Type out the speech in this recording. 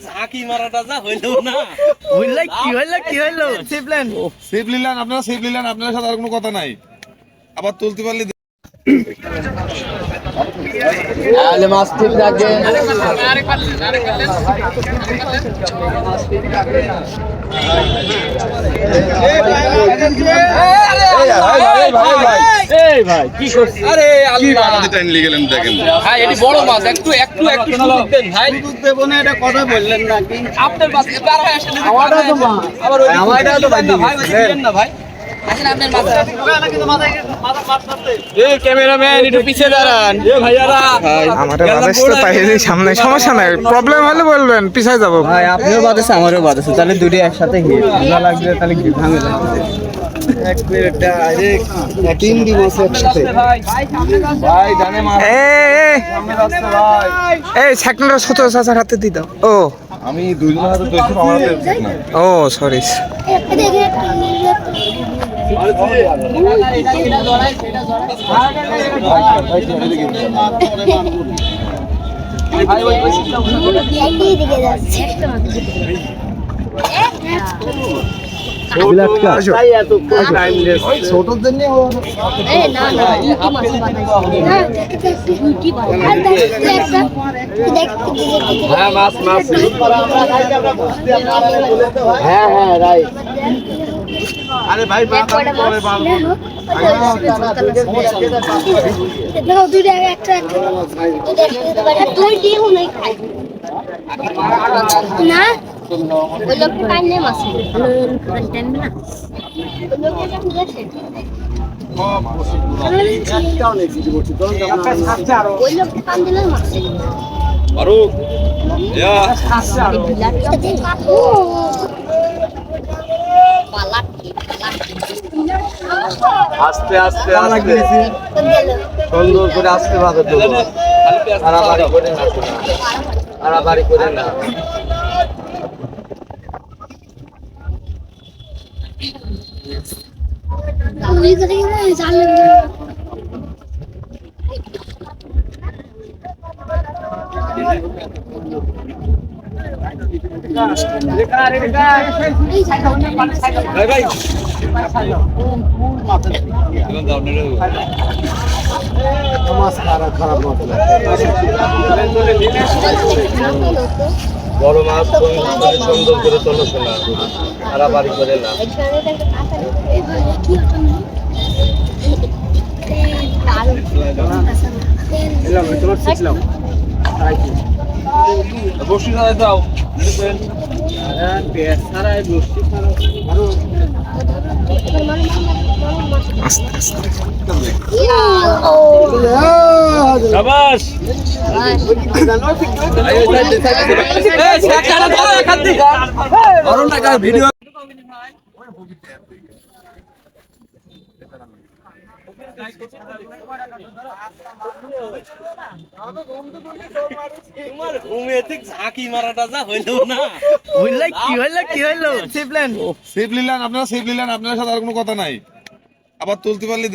ঝাঁকি মারাটা যা হইল না, কি হইলো সেফ নিলেন আপনারা, সেফ নিলেন আপনার সাথে আর কোনো কথা নাই। আবার তুলতে পারলে মাছ ঠিক থাকে। বড় মাছ একটু একটু একটু ভাই এটা কথা বললেন না আপনার ভাই ক্যামেরাম্যান একটু পিছিয়ে দাঁড়ান সামনে সমস্যা নাই, প্রবলেম হলে বলবেন, পিছায় যাবো ভাই। আপনিও বাদেছে আমারও বাদেছে, তাহলে দুটি একসাথে লাগবে, তাহলে ঝামেলা হাতে দি দাও। ও আমি দুইজনের হাতে ও সরি। আরে ভাই না ওই লোকটা কাইনে মাছ টানবে না, ওই লোকটা কান দিলে মাছ আস্তে আস্তে সুন্দর করে আস্তে ভাবে তাড়াতাড়ি করে না, তাড়াতাড়ি করে না। বড় মাছ সুন্দর করে তোলো শোনা, তাড়াতাড়ি করে না। বসি দাও আস্তে আস্তে ভিডিও ঝাঁকি মারাটা যা হইল না, কি হইলো সেফ নিলেন আপনারা, সেফ নিলেন আপনার সাথে আর কোনো কথা নাই। আবার তুলতে পারলে